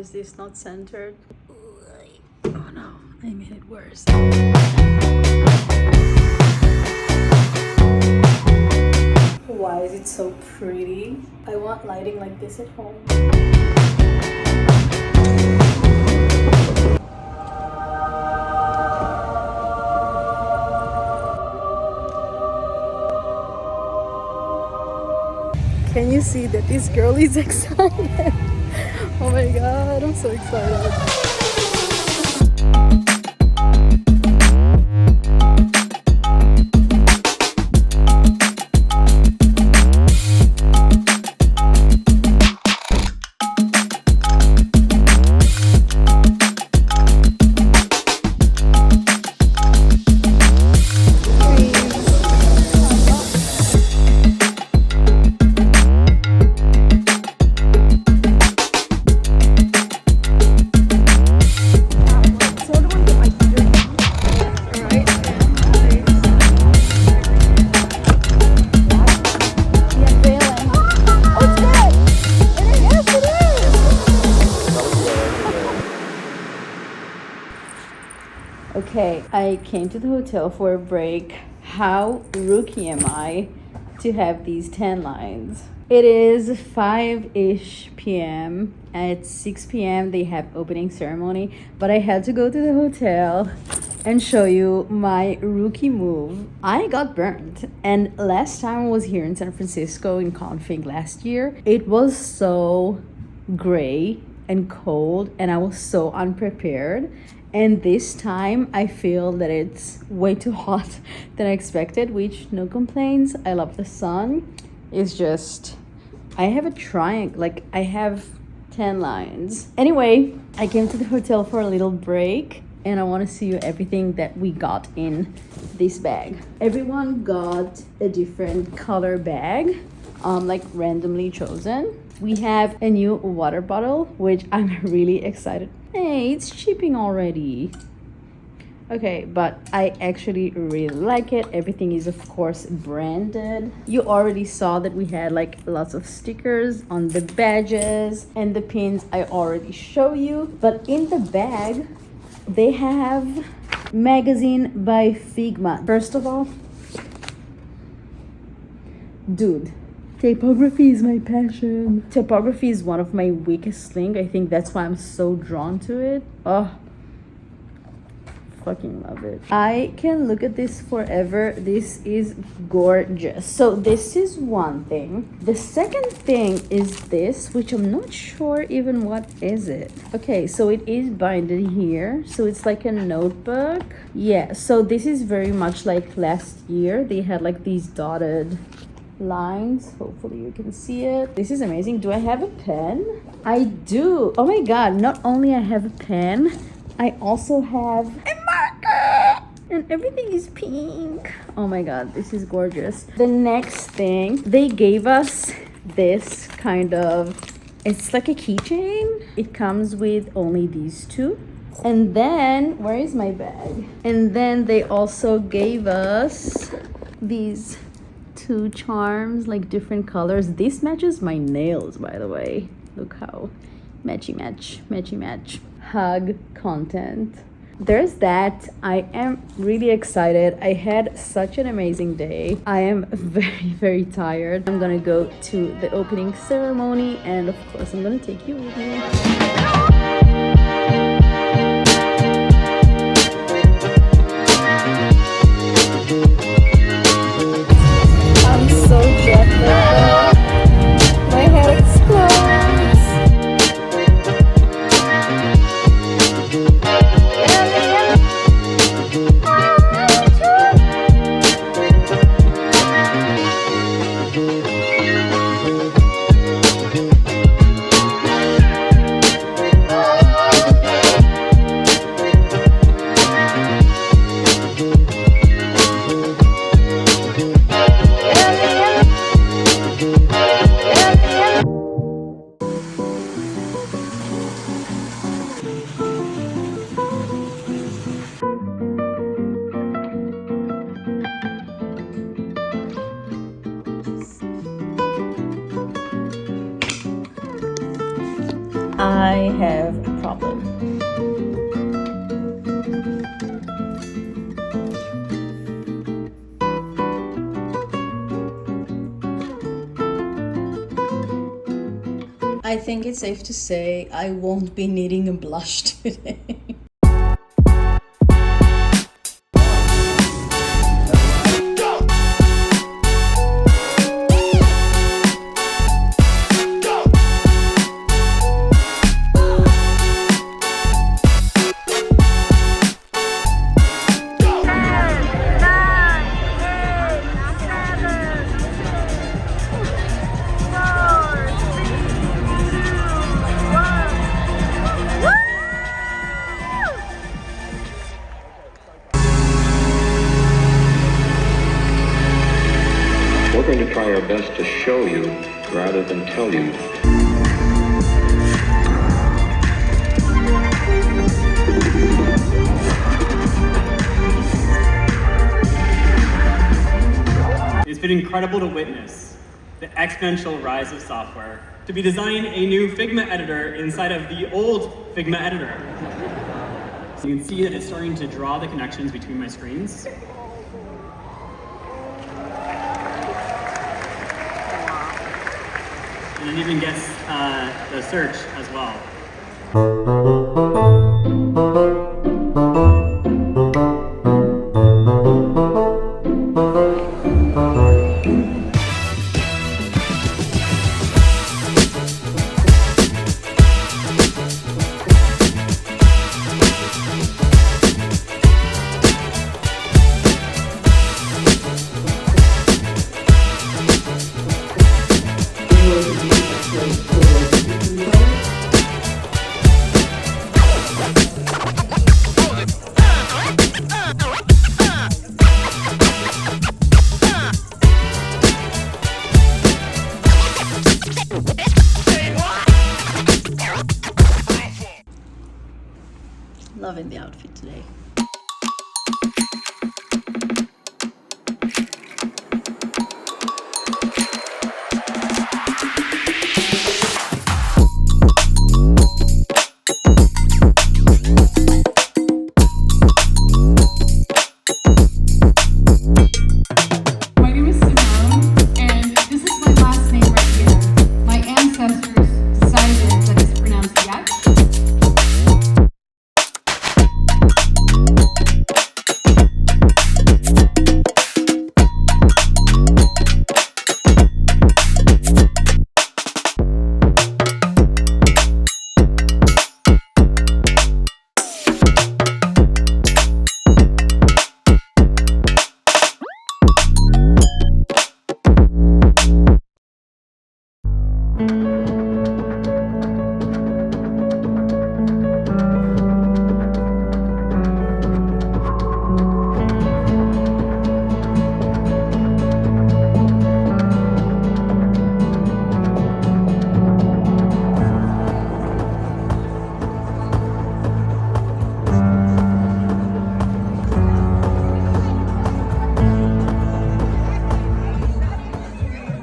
is this not centered? Oh no, I made it worse. Why is it so pretty? I want lighting like this at home. Can you see that this girl is excited? Oh my god, I'm so excited. Okay, I came to the hotel for a break. How rookie am I to have these tan lines? It is 5-ish p.m. At 6 p.m. they have opening ceremony, but I had to go to the hotel and show you my rookie move. I got burnt, and last time I was here in San Francisco in Config last year, it was so gray and cold and I was so unprepared. And this time I feel that it's way too hot than I expected, which no complaints. I love the sun. It's just, I have a triangle, like I have 10 lines. Anyway, I came to the hotel for a little break and I want to see you everything that we got in this bag. Everyone got a different color bag, like randomly chosen. We have a new water bottle, which I'm really excited. Hey, it's shipping already. Okay, but I actually really like it. Everything is of course branded. You already saw that we had like lots of stickers on the badges and the pins I already show you. But in the bag, they have magazine by Figma. First of all, dude, typography is my passion. Typography is one of my weakest links. I think that's why I'm so drawn to it. Oh, fucking love it. I can look at this forever. This is gorgeous. So this is one thing. The second thing is this, which I'm not sure even what is it. Okay, so it is binded here. So it's like a notebook. Yeah, so this is very much like last year. They had like these dotted lines. Hopefully you can see it. This is amazing. Do I have a pen? I do. Oh my god, not only I have a pen, I also have a marker and everything is pink. Oh my god, this is gorgeous. The next thing, they gave us this kind of, it's like a keychain. It comes with only these two. And then, where is my bag? And then they also gave us these two charms, like different colors. This matches my nails, by the way. Look how matchy match. Hug content. There's that. I am really excited. I had such an amazing day. I am very tired. I'm gonna go to the opening ceremony and of course I'm gonna take you with me. So jet lagged. My head explodes. I have a problem. I think it's safe to say I won't be needing a blush today. We're going to try our best to show you rather than tell you. It's been incredible to witness the exponential rise of software, to be designing a new Figma editor inside of the old Figma editor. So you can see that it's starting to draw the connections between my screens. And it even gets the search as well. Loving the outfit today.